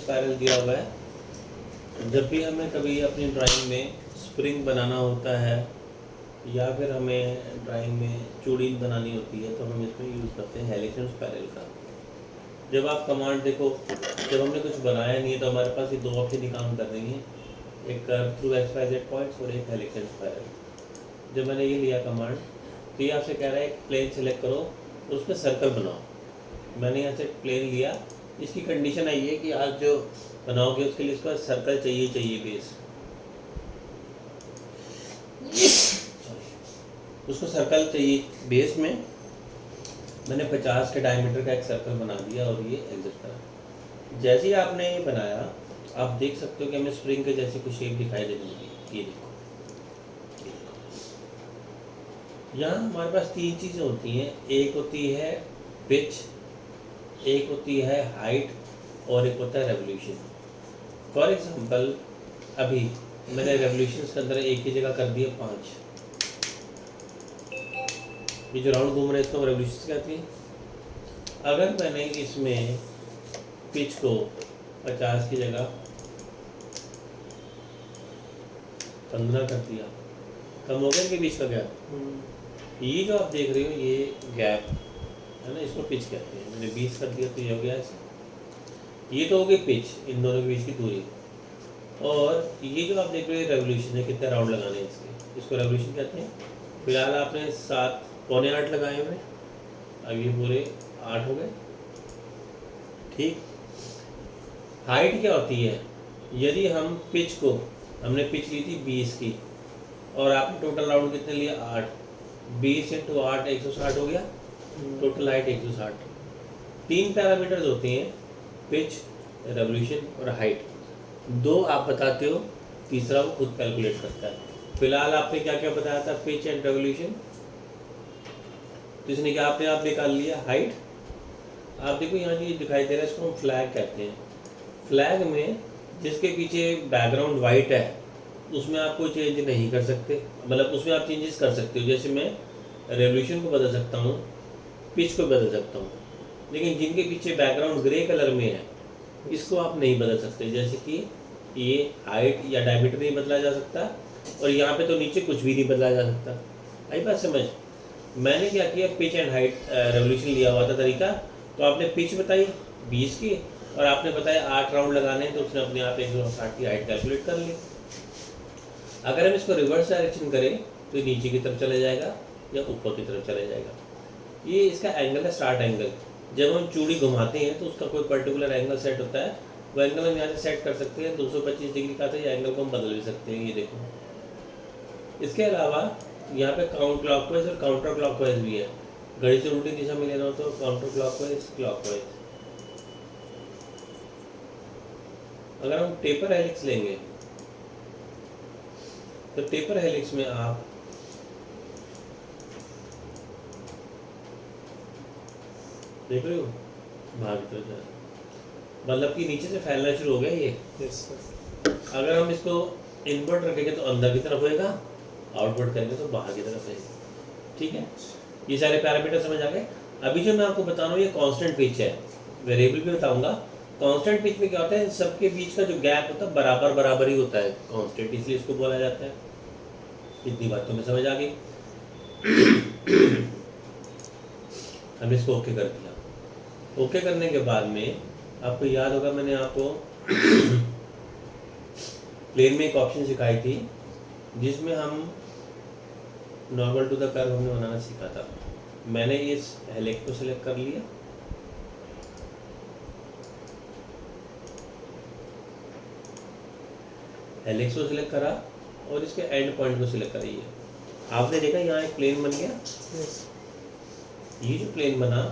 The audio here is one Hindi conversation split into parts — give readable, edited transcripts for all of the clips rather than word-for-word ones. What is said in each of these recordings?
स्पायरल दिया हुआ है। जब भी हमें कभी अपनी ड्राइंग में स्प्रिंग बनाना होता है या फिर हमें ड्राइंग में चूड़ी बनानी होती है तो हम इसमें यूज़ करते हैं हेलिक्स एंड स्पायरल का। जब आप कमांड देखो, जब हमने कुछ बनाया नहीं है तो हमारे पास ये दो ऑप्शन ही काम कर रही हैं, एक कर्व थ्रू XYZ पॉइंट्स और एक हेलिक्स एंड स्पायरल। जब मैंने ये लिया कमांड तो ये आपसे कह रहा है एक प्लेन सेलेक्ट करो और उस पर सर्कल बनाओ। मैंने यहाँ से प्लेन लिया। इसकी कंडीशन आई है कि आप जो बनाओगे उसके लिए इसका सर्कल चाहिए बेस, उसको सर्कल चाहिए बेस में। मैंने 50 के डायमीटर का एक सर्कल बना दिया और ये एग्जिट करा। जैसे ही आपने ये बनाया आप देख सकते हो कि हमें स्प्रिंग के जैसी कुछ शेप दिखाई दे रही है। ये देखो, यहाँ हमारे पास तीन चीज़ें होती हैं, एक होती है पिच, एक होती है हाइट और एक होता है रेवोल्यूशन। फॉर एग्जांपल अभी मैंने रेवोल्यूशन के अंदर एक ही जगह कर दिया 5। ये जो राउंड घूम रहा है इसको रेवोल्यूशन कहती है। अगर मैंने इसमें पिच को 50 की जगह 15 कर दिया, कम हो गया इनके बीच का गैप। ये जो आप देख रहे हो ये गैप है ना, इसको पिच कहते हैं। मैंने 20 कर दिया तो ये हो गया ऐसे। ये तो हो गई पिच, इन दोनों के बीच की दूरी। और ये जो आप देख रहे हो रेवोल्यूशन है, कितने राउंड लगाने हैं इसके, इसको रेवोल्यूशन कहते हैं। फिलहाल आपने 7 पौने 8 लगाए हुए, अब ये पूरे 8 हो गए। ठीक। हाइट क्या होती है, यदि हम पिच को, हमने पिच ली थी 20 की और आपने टोटल राउंड कितने लिया 8, 20 × 8 160 हो गया। Total height 160। 3 पैरामीटर्स होती हैं, पिच, रेवोल्यूशन और हाइट। 2 आप बताते हो, तीसरा वो खुद कैलकुलेट करता है। फिलहाल आपने क्या क्या बताया था, पिच एंड रेवोल्यूशन, तो इसने क्या अपने आप निकाल लिया हाइट। आप देखो यहाँ जो दिखाई दे रहा है इसको हम फ्लैग कहते हैं। फ्लैग में जिसके पीछे बैकग्राउंड वाइट है उसमें आप कोई चेंज नहीं कर सकते, मतलब उसमें आप चेंजेस कर सकते हो। जैसे मैं रेवोल्यूशन को बदल सकता हूँ, पिच को बदल सकता हूँ, लेकिन जिनके पीछे बैकग्राउंड ग्रे कलर में है इसको आप नहीं बदल सकते। जैसे कि ये हाइट या डायमीटर नहीं बदला जा सकता और यहाँ पे तो नीचे कुछ भी नहीं बदला जा सकता। आई बात समझ। मैंने क्या किया, पिच एंड हाइट रेवोल्यूशन लिया हुआ था तरीका, तो आपने पिच बताई 20 की और आपने बताया 8 राउंड लगाने, तो उसने अपने आप 160 की हाइट कैलकुलेट कर ली। अगर हम इसको रिवर्स डायरेक्शन करें तो नीचे की तरफ चले जाएगा या ऊपर की तरफ चले जाएगा। ये इसका एंगल है, स्टार्ट एंगल। जब हम चूड़ी घुमाते हैं तो उसका कोई पर्टिकुलर एंगल सेट होता है, वो एंगल हम यहाँ से सेट कर सकते हैं। 225 डिग्री का था, ये एंगल को हम बदल भी सकते हैं, ये देखो। इसके अलावा यहाँ पे काउंट क्लॉकवाइज और काउंटर क्लॉकवाइज भी है। घड़ी से उल्टी दिशा में लेना हो तो काउंटर क्लॉकवाइज, क्लॉकवाइज। अगर हम टेपर हेलिक्स लेंगे तो टेपर हेलिक्स में आप देख रहे हो भाग तो जा, मतलब कि नीचे से फैलना शुरू हो गया ये। Yes sir. अगर हम इसको इनवर्ट रखेंगे तो अंदर की तरफ होएगा, आउटवर्ट करेंगे तो बाहर की तरफ होएगा। ठीक है, ये सारे पैरामीटर समझ आ गए। अभी जो मैं आपको बता रहा हूँ ये कांस्टेंट पिच है, वेरिएबल भी बताऊंगा। कांस्टेंट पिच में क्या होता है, सबके बीच का जो गैप होता है बराबर बराबर ही होता है, कांस्टेंट, इसलिए इसको बोला जाता है। इतनी बात तो मैं समझ आ गई। हम इसको ओके कर दिया। ओके करने के बाद में आपको याद होगा मैंने आपको प्लेन में एक ऑप्शन सिखाई थी जिसमें हम नॉर्मल टू द कर्व हमने बनाना सीखा था। मैंने इस हेलिक्स को सिलेक्ट कर लिया, हेलिक्स को सिलेक्ट करा और इसके एंड पॉइंट को सिलेक्ट करिए। आपने देखा यहाँ एक प्लेन बन गया। यस। ये जो प्लेन बना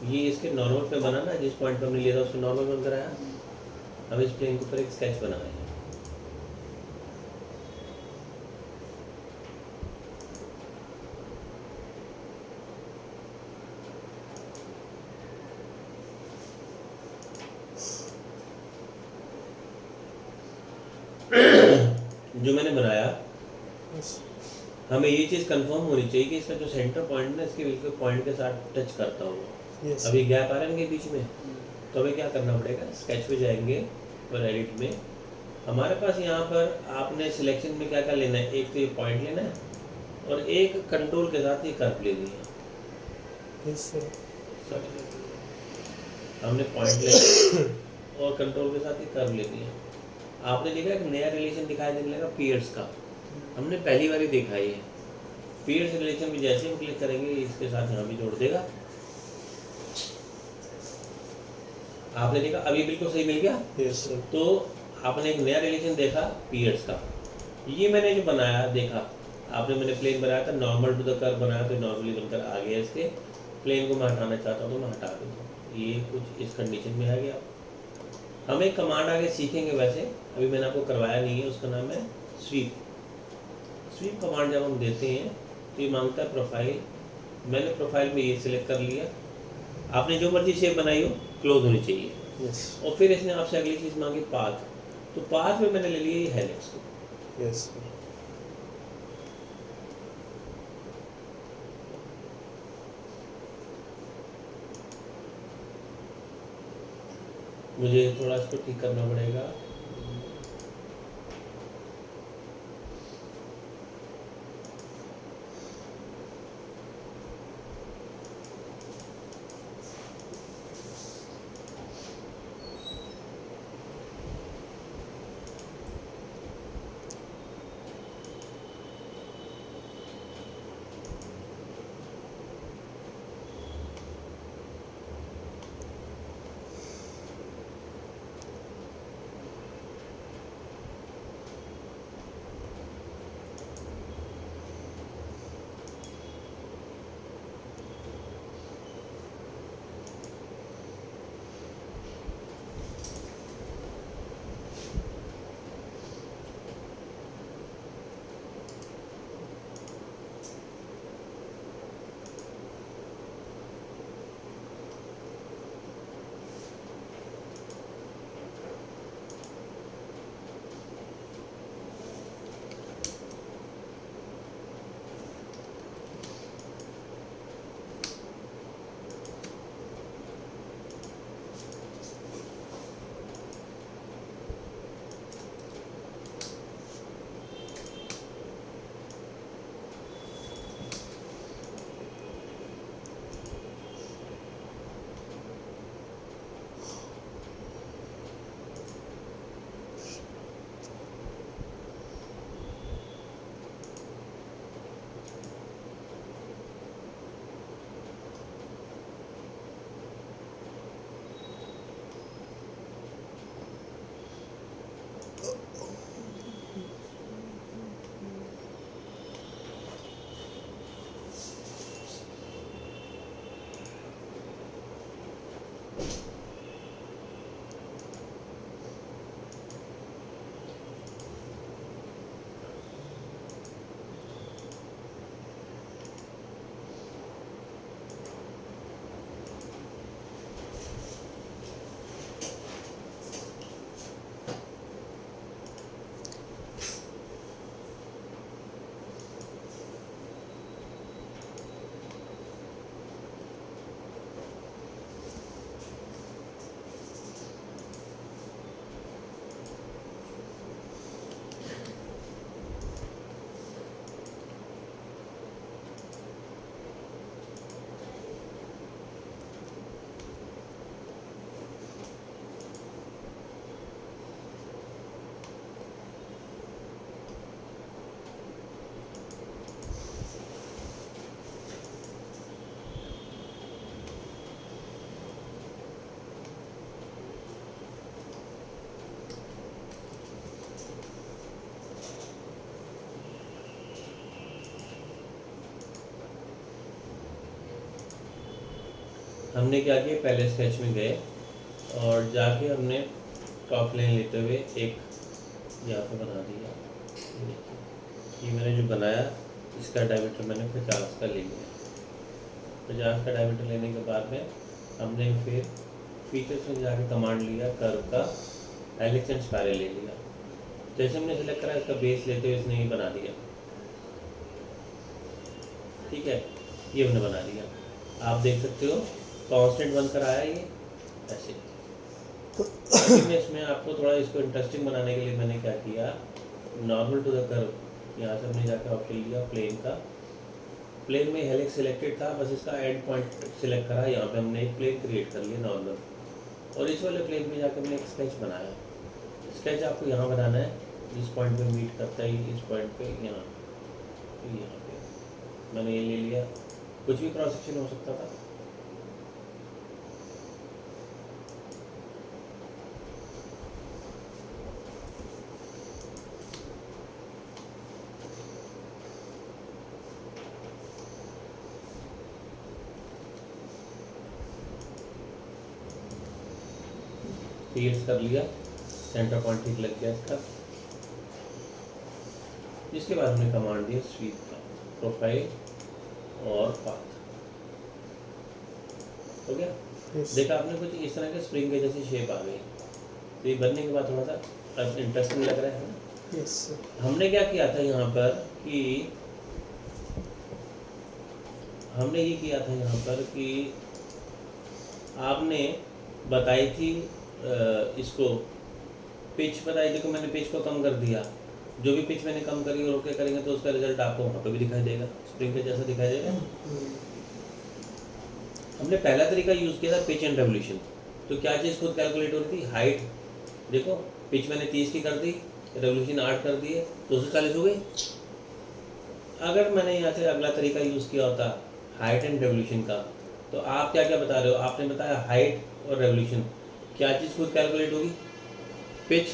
ये इसके नॉर्मल पे बना ना, जिस पॉइंट पे हमने लिया था उसको नॉर्मल बनकर आया। अब इस प्लेन के ऊपर एक स्केच बनाया है। जो मैंने बनाया, यस। हमें ये चीज़ कंफर्म होनी चाहिए कि इसका जो सेंटर पॉइंट है इसके बिल्कुल पॉइंट के साथ टच करता होगा। यस। अभी गैप आ रहा है इनके बीच में, तो हमें क्या करना पड़ेगा, स्केच पे जाएंगे, पर एडिट में हमारे पास यहाँ पर आपने सिलेक्शन में क्या क्या लेना है, एक तो ये पॉइंट लेना है और एक कंट्रोल के साथ ये कर्व लेनी है। Yes sir. सॉरी, हमने पॉइंट लेना और कंट्रोल के साथ ही कर्व लेनी है। आपने देखा एक नया रिलेशन दिखाई देने लगा पीयर्स का, हमने पहली बार ही देखा ये पीयर्स रिलेशन भी। जैसे हम क्लिक करेंगे इसके साथ यहाँ भी जोड़ देगा। आपने देखा अभी बिल्कुल सही मिल गया। Yes sir. तो आपने एक नया रिलेशन देखा पीयर्स का। ये मैंने जो बनाया देखा आपने, मैंने प्लेन बनाया था, नॉर्मल टू द कर्व बनाया तो नॉर्मली बनकर आ गया। इसके प्लेन को मैं हटाना चाहता हूँ तो मैं हटा देता हूँ। ये कुछ इस कंडीशन में आ गया। हम एक कमांड आगे सीखेंगे, वैसे अभी मैंने आपको करवाया नहीं है, उसका नाम है स्वीप। स्वीप कमांड जब हम देते हैं तो ये मांगता है प्रोफाइल। मैंने प्रोफाइल में ये सिलेक्ट कर लिया। आपने जो मर्जी शेप बनाई हो क्लोज होनी चाहिए। यस। और फिर इसने आपसे अगली चीज़ मांगी पाथ, तो पाथ में मैंने ले लिया ये हेलिक्स को। Yes sir. मुझे थोड़ा इसको ठीक करना पड़ेगा। हमने क्या किया, पहले स्केच में गए और जाके हमने टॉप लाइन लेते हुए एक यहाँ पे बना दिया। ये देखिए, ये मैंने जो बनाया इसका डायमीटर मैंने 50 का ले लिया। 50 का डायमीटर लेने के बाद में हमने फिर फीचर्स में जाके कमांड लिया, कर्व का हेलिक्स एंड स्पाइरल ले लिया। जैसे हमने सेलेक्ट करा इसका बेस लेते हुए इसने ये बना दिया। ठीक है, ये हमने बना दिया। आप देख सकते हो कांस्टेंट बनकर आया ये ऐसे। लेकिन इसमें आपको थोड़ा इसको इंटरेस्टिंग बनाने के लिए मैंने क्या किया, नॉर्मल टू द कर्व यहाँ से हमने जाकर ऑप्शन लिया प्लेन का। प्लेन में हेलिक्स सिलेक्टेड था, बस इसका एंड पॉइंट सिलेक्ट करा, यहाँ पे हमने एक प्लेन क्रिएट कर लिया नॉर्मल, और इस वाले प्लेन में जाकर हमने एक स्केच बनाया। स्केच आपको यहाँ बनाना है, जिस पॉइंट पे मीट करता है, इस पॉइंट पे यहाँ पे मैंने ये ले लिया। कुछ भी क्रॉस सेक्शन हो सकता था। क्लियर कर लिया, सेंटर पॉइंट ठीक लग गया इसका। इसके बाद हमने कमांड दिया स्वीप का, प्रोफाइल और पाथ, हो गया। Yes. देखा आपने कुछ इस तरह के स्प्रिंग के जैसी शेप आ गई। तो ये बनने के बाद थोड़ा सा अब इंटरेस्टिंग लग रहा है ना। Yes, sir. हमने क्या किया था यहाँ पर कि हमने ये किया था यहाँ पर कि आपने बताई थी इसको पिच बताई थी, मैंने पिच को कम कर दिया। जो भी पिच मैंने कम करी और ओके करेंगे तो उसका रिजल्ट आपको वहाँ पे भी दिखाई देगा, स्प्रिंग के जैसा दिखाई देगा। हमने पहला तरीका यूज़ किया था पिच एंड रेवोल्यूशन। तो क्या चीज़ खुद कैलकुलेट हो रही थी, हाइट। देखो पिच मैंने 30 की कर दी, रेवोल्यूशन 8 कर दिए, 240 हो गई। अगर मैंने यहाँ से अगला तरीका यूज़ किया होता हाइट एंड रेवोल्यूशन का, तो आप क्या क्या बता रहे हो, आपने बताया हाइट और रेवोल्यूशन, क्या चीज़ खुद कैलकुलेट होगी, पिच।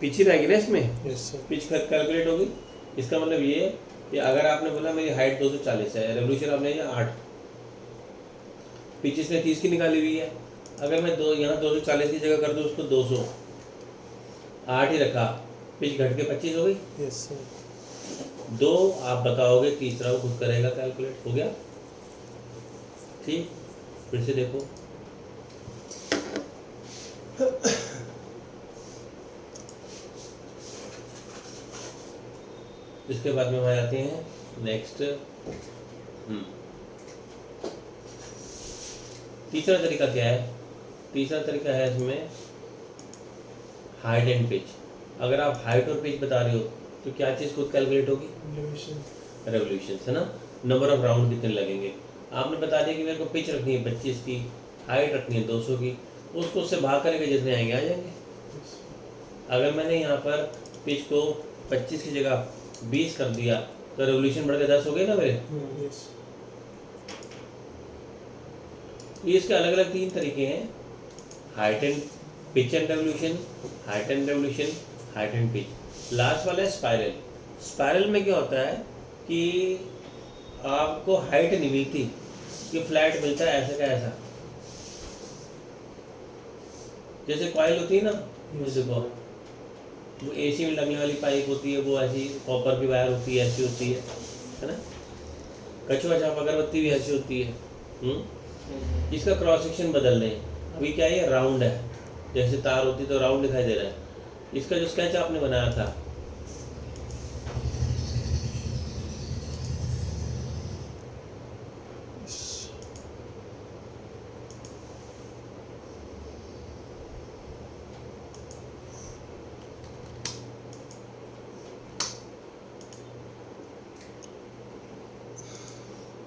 पिच ही रहेगी ना इसमें, Yes, sir. पिच कैलकुलेट होगी। इसका मतलब ये है कि अगर आपने बोला मेरी हाइट 240 है, रेवोल्यूशन आपने 8, पिच इसने 30 की निकाली हुई है। अगर मैं यहाँ 240 की जगह कर दूँ उसको 200, 8 ही रखा, पिच घट के 25 हो गई। Yes, sir. 2 आप बताओगे, तीसरा वो खुद करेगा कैलकुलेट, हो गया। ठीक, फिर से देखो, इसके बाद में वहाँ आते हैं नेक्स्ट। तीसरा तरीका क्या है, तीसरा तरीका है इसमें हाइट एंड पिच। अगर आप हाइट और पिच बता रहे हो तो क्या चीज़ खुद कैलकुलेट होगी, Revolution. रेवोल्यूशन है ना। नंबर ऑफ राउंड कितने लगेंगे, आपने बता दिया कि मेरे को पिच रखनी है 25 की, हाइट रखनी है 200 की, उसको उससे भाग करेंगे, जितने आएंगे आ जाएंगे। Yes. अगर मैंने यहाँ पर पिच को 25 की जगह 20 कर दिया तो रेवोल्यूशन बढ़ के 10 हो गए ना मेरे। Yes. ये इसके अलग अलग 3 तरीके हैं, height and pitch and revolution, height and revolution, height and pitch. Last वाला है स्पाइरल। स्पाइरल में क्या होता है कि आपको हाइट नहीं मिलती, कि फ्लैट मिलता है ऐसे का ऐसा, जैसे कॉइल होती है ना, जैसे वो एसी में लगने वाली पाइप होती है, वो ऐसी कॉपर की वायर होती है, ऐसी होती है ना। कछुआ छाप अगरबत्ती भी ऐसी होती है। इसका क्रॉस सेक्शन बदल रहे हैं। अभी क्या है, राउंड है, जैसे तार होती तो राउंड दिखाई दे रहा है। इसका जो स्केच आपने बनाया था, Yes.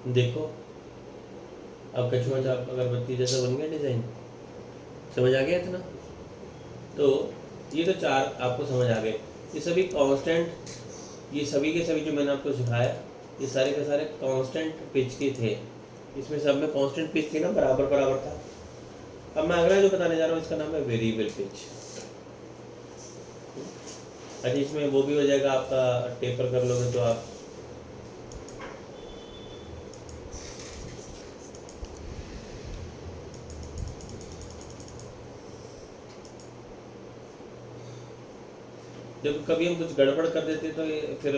देखो अब कछुआ छाप अगरबत्ती जैसा बन गया डिज़ाइन, समझ आ गया इतना। तो ये तो 4 आपको समझ आ गए। ये सभी कांस्टेंट, ये सभी के सभी जो मैंने आपको सिखाया, ये सारे के सारे कांस्टेंट पिच के थे। इसमें सब में कांस्टेंट पिच थी ना, बराबर बराबर था। अब मैं अगला जो बताने जा रहा हूँ इसका नाम है वेरिएबल पिच। अच्छा, इसमें वो भी हो जाएगा आपका, टेपर कर लोगे तो आप जब कभी हम कुछ गड़बड़ कर देते तो ये फिर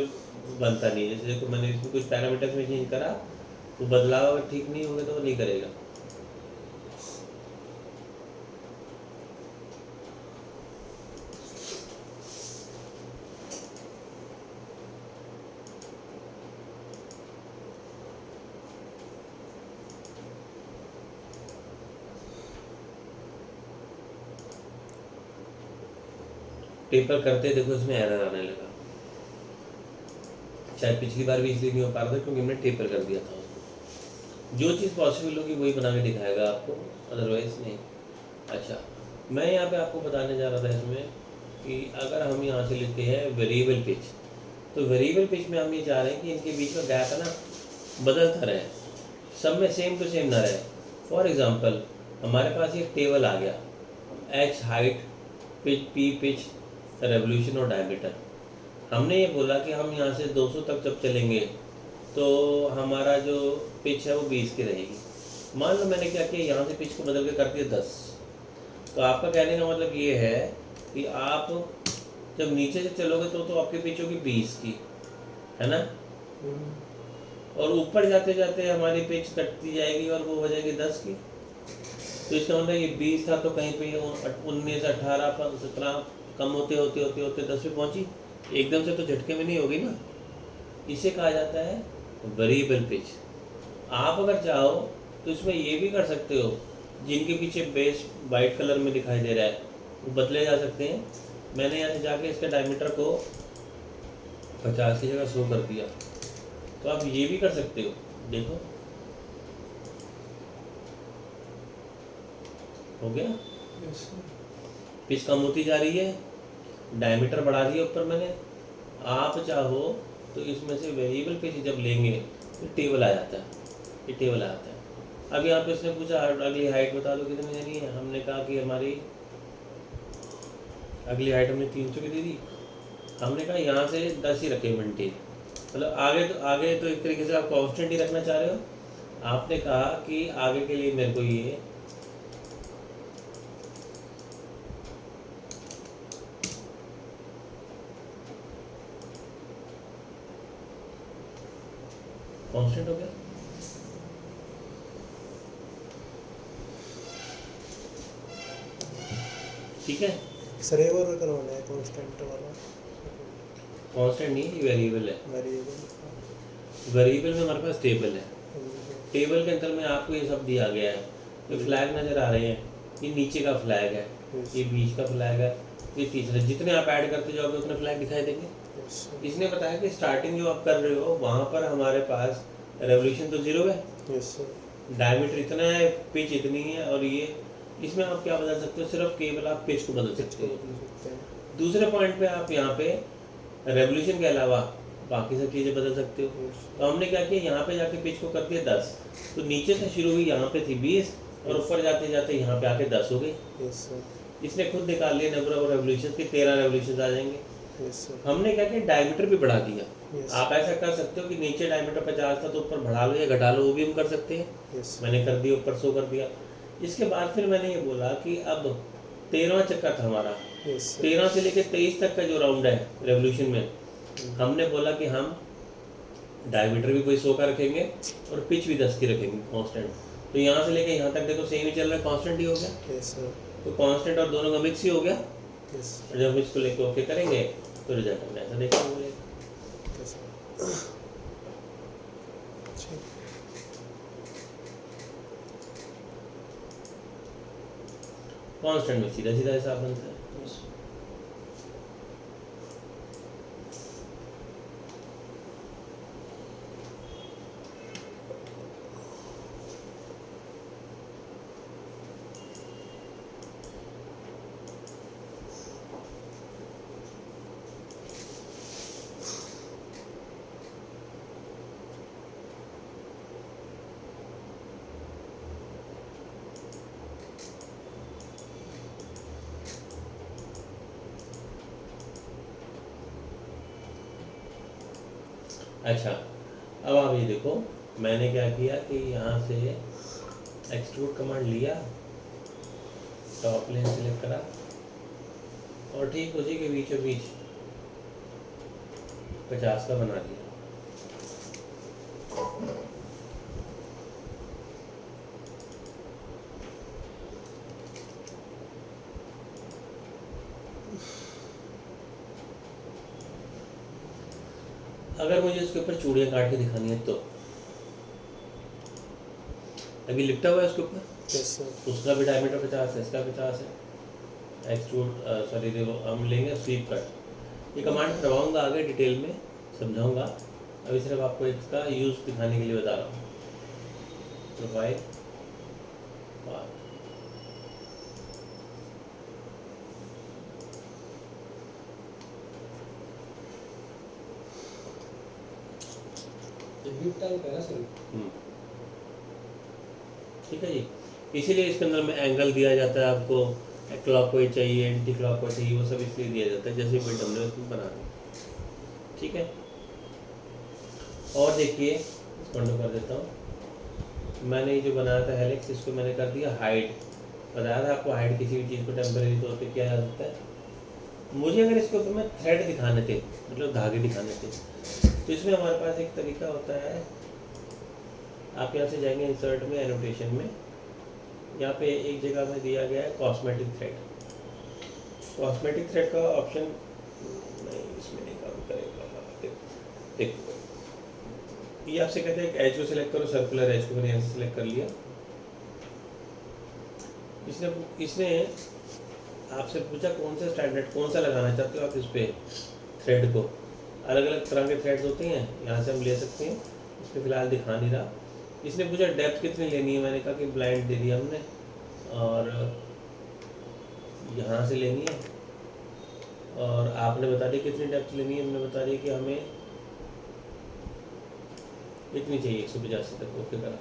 बनता नहीं है। जैसे देखो मैंने इसमें कुछ पैरामीटर्स में चेंज करा, तो बदलाव अगर ठीक नहीं होंगे तो वो नहीं करेगा। टेपर करते देखो इसमें एरर आने लगा। शायद पिछली बार भी इसलिए नहीं हो पा रहा था क्योंकि हमने टेपर कर दिया था उसको। जो चीज़ पॉसिबल होगी वही बना के दिखाएगा आपको, अदरवाइज नहीं। अच्छा, मैं यहाँ पे आपको बताने जा रहा था इसमें कि अगर हम यहाँ से लेते हैं वेरिएबल पिच, तो वेरिएबल पिच में हम ये चाह रहे हैं कि इनके बीच में गैप है ना बदलता रहे, सब में सेम टू सेम ना रहे। फॉर एग्जांपल हमारे पास ये टेबल आ गया, H height, pitch, P pitch, revolution और डायमीटर। हमने ये बोला कि हम यहाँ से 200 तक जब चलेंगे तो हमारा जो पिच है वो 20 की रहेगी। मान लो मैंने क्या किया, यहाँ से पिच को बदल के कर दिया 10। तो आपका कहने का मतलब ये है कि आप जब नीचे से चलोगे तो आपकी पिच होगी 20 की, है ना, और ऊपर जाते जाते हमारी पिच कटती जाएगी और वो हो जाएगी 10 की। तो इसका मतलब ये 20 था तो कहीं पे 19, 18, 17 कम होते होते होते होते 10 पे पहुंची। एकदम से तो झटके में नहीं होगी ना। इसे कहा जाता है वेरिएबल पिच। आप अगर चाहो तो इसमें ये भी कर सकते हो, जिनके पीछे बेस वाइट कलर में दिखाई दे रहा है वो बदले जा सकते हैं। मैंने यहाँ से जाके इसके डायमीटर को 50 की जगह 100 कर दिया, तो आप ये भी कर सकते हो। देखो हो गया, पिच कम होती जा रही है, डायमीटर बढ़ा दिया ऊपर मैंने। आप चाहो तो इसमें से वेरिएबल पिच जब लेंगे तो टेबल आ जाता है, ये टेबल आ जाता है। अब यहाँ पे उसने पूछा अगली हाइट बता दो कितनी देनी है। हमने कहा कि हमारी अगली हाइट हमने 300 की दे दी। हमने कहा यहाँ से 10 ही रखे मेंटेन, मतलब आगे तो एक तरीके से आप कांस्टेंट ही रखना चाह रहे हो। आपने कहा कि आगे के लिए मेरे को ये कांस्टेंट हो गया, ठीक है। सर एक और करवाना है कांस्टेंट वाला। कांस्टेंट नहीं, वेरिएबल है। वेरिएबल वेरिएबल में हमारे पास टेबल है। टेबल के अंदर में आपको ये सब दिया गया है। जो फ्लैग नज़र आ रहे हैं ये नीचे का फ्लैग है, ये बीच का फ्लैग है, ये तीसरा। जितने आप ऐड करते जाओगे उतने फ्लैग दिखाई देंगे। इसने बताया कि स्टार्टिंग जो आप कर रहे हो वहाँ पर हमारे पास रेवोल्यूशन तो 0 है, डायमीटर इतना है, पिच इतनी है, और ये इसमें आप क्या बदल सकते हो, सिर्फ केवल आप पिच को बदल सकते हो। दूसरे पॉइंट पे आप यहाँ पे रेवोल्यूशन के अलावा बाकी सब चीज़ें बदल सकते हो। तो हमने क्या किया, यहाँ पे जाके पिच को कर दिया 10, तो नीचे से शुरू हुई यहाँ पे थी 20 और ऊपर जाते जाते यहाँ पे आके 10 हो गई। इसने खुद निकाल लिया नंबर ऑफ रेवोल्यूशन के 13 रेवोल्यूशन आ जाएंगे। हमने क्या किया, डायमीटर भी बढ़ा दिया। आप ऐसा कर सकते हो कि नीचे डायमीटर 50 था तो ऊपर बढ़ा लो या घटा लो, वो भी हम कर सकते हैं। मैंने कर दिया, ऊपर 100 कर दिया। इसके बाद फिर मैंने ये बोला कि अब 13वां चक्कर था हमारा, 13 से लेकर 23 तक का जो राउंड है रेवोल्यूशन में, हमने बोला कि हम डायमीटर भी कोई 100 का रखेंगे और पिच भी 10 की रखेंगे कांस्टेंट। तो यहाँ से लेकर यहाँ तक देखो सेम ही चल रहा है, कांस्टेंट ही हो गया। तो कांस्टेंट और दोनों का मिक्स ही हो गया। और जब इसको लेके ओके करेंगे तो रिजल्ट हमने ऐसा देखा मिलेगा। कांस्टेंट में सीधा सीधा हिसाब बनता है। अच्छा, अब आप ये देखो मैंने क्या किया कि यहाँ से एक्सट्रूड कमांड लिया, टॉप प्लेन सिलेक्ट करा और ठीक उसी के बीचों बीच 50 का बना दिया। अगर मुझे इसके ऊपर चूड़ियाँ काट के दिखानी है तो अभी लिखता हुआ है उसके ऊपर, उसका भी डायमीटर 50 है, इसका 50 है, एक्सट्रूड सॉरी हम लेंगे स्वीप कट। ये कमांड करवाऊंगा आगे डिटेल में समझाऊंगा, अभी सिर्फ आपको इसका यूज़ दिखाने के लिए बता रहा हूँ। प्रोफाइल पाथ, ठीक है जी। इसीलिए इसके अंदर में एंगल दिया जाता है आपको, क्लॉकवाइज चाहिए, एंटी क्लॉकवाइज चाहिए, वो सब इसलिए दिया जाता है जैसे बिट हमने उसमें बना दिया। ठीक है, और देखिए इसको अंडू कर देता हूँ। मैंने ये जो बनाया था हेलिक्स, इसको मैंने कर दिया हाइड। बताया था आपको हाइड किसी भी चीज़ को टेम्परेरी तौर पे किया जा सकता है। मुझे अगर इसके ऊपर में थ्रेड दिखाने थे, मतलब धागे दिखाने थे, तो इसमें हमारे पास एक तरीका होता है। आप यहाँ से जाएंगे इंसर्ट में, एनोटेशन में, यहाँ पे एक जगह में दिया गया है कॉस्मेटिक थ्रेड। कॉस्मेटिक थ्रेड का ऑप्शन नहीं, इसमें नहीं काम करेगा। देखो ये आपसे कहते हैं एक एज को सिलेक्ट करो, सर्कुलर एज को मैंने यहाँ से सिलेक्ट कर लिया। इसने आपसे पूछा कौन सा स्टैंडर्ड, कौन सा लगाना चाहते हो आप इस पर थ्रेड को। अलग अलग तरह के थ्रेड्स होते हैं, यहाँ से हम ले सकते हैं। इस पर फिलहाल दिखा नहीं रहा। इसने पूछा डेप्थ कितनी लेनी है, मैंने कहा कि ब्लाइंड दे दिया हमने, और यहाँ से लेनी है। और आपने बता दी कितनी डेप्थ लेनी है, हमने बता दी कि हमें इतनी चाहिए 185 तक। ओके करा,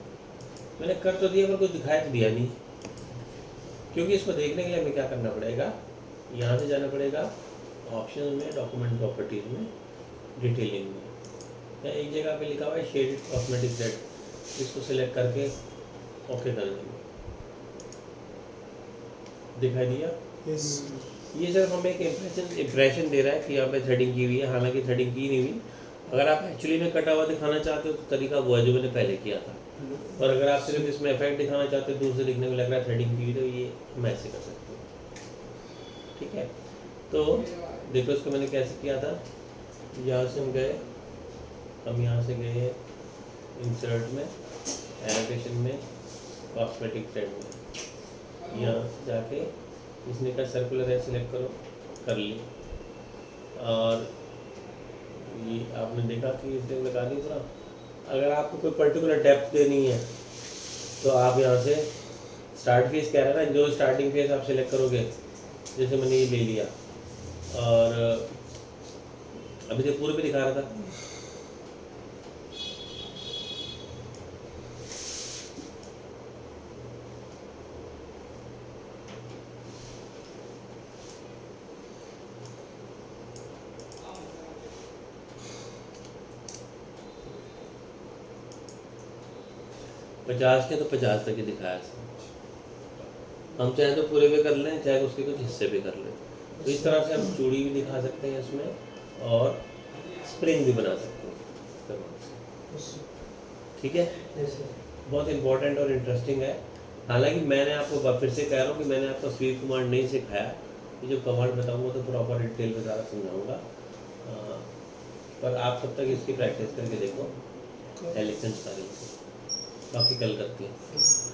मैंने कर तो दिया पर कुछ दिखाया तो दिया नहीं। क्योंकि इसको देखने के लिए हमें क्या करना पड़ेगा, यहाँ से जाना पड़ेगा ऑप्शन में, डॉक्यूमेंट प्रॉपर्टीज में, डिटेलिंग में। या एक जगह पे लिखा हुआ है शेडेड कॉस्मेटिक थ्रेड, इसको सिलेक्ट करके ओके कर देंगे। दिखाई दिया? ये सिर्फ हमें एक इम्प्रेशन दे रहा है कि यहाँ पे थ्रेडिंग की हुई है, हालांकि थ्रेडिंग की नहीं हुई। अगर आप एक्चुअली में कटा हुआ दिखाना चाहते हो तो तरीका वो है जो मैंने पहले किया था। और अगर आप सिर्फ इसमें इफेक्ट दिखाना चाहते हो, दूर से दिखने में लग रहा है थ्रेडिंग की हुई, तो ये हम ऐसे कर सकते हो। ठीक है, तो देखो इसको मैंने कैसे किया था। यहाँ से हम गए, हम यहाँ से गए इंसर्ट में, एनोटेशन में, कॉस्मेटिक थ्रेड में, यहाँ से जाके इसने का सर्कुलर है सिलेक्ट करो, कर ली। और ये आपने देखा कि इसने लगा दी पूरा। अगर आपको कोई पर्टिकुलर डेप्थ देनी है तो आप यहाँ से स्टार्ट फेस कह रहा है ना, जो स्टार्टिंग फेस आप सिलेक्ट करोगे, जैसे मैंने ये ले लिया और अभी तो पूरे पे दिखा रहा था। पचास के तो 50 तक ही दिखाया। हम चाहे तो पूरे पे कर लें, चाहे उसके कुछ हिस्से पे कर लें। तो इस तरह से हम चूड़ी भी दिखा सकते हैं इसमें, और स्प्रिंग भी बना सकते हैं। ठीक है, बहुत इंपॉर्टेंट और इंटरेस्टिंग है। हालांकि मैंने आपको फिर से कह रहा हूँ कि मैंने आपको स्वीप कमांड नहीं सिखाया। ये जो कमांड बताऊँगा तो प्रॉपर डिटेल में ज़्यादा समझाऊँगा, पर आप तब तक इसकी प्रैक्टिस करके देखो। एलिक्सेंस काफ़ी कल करती है।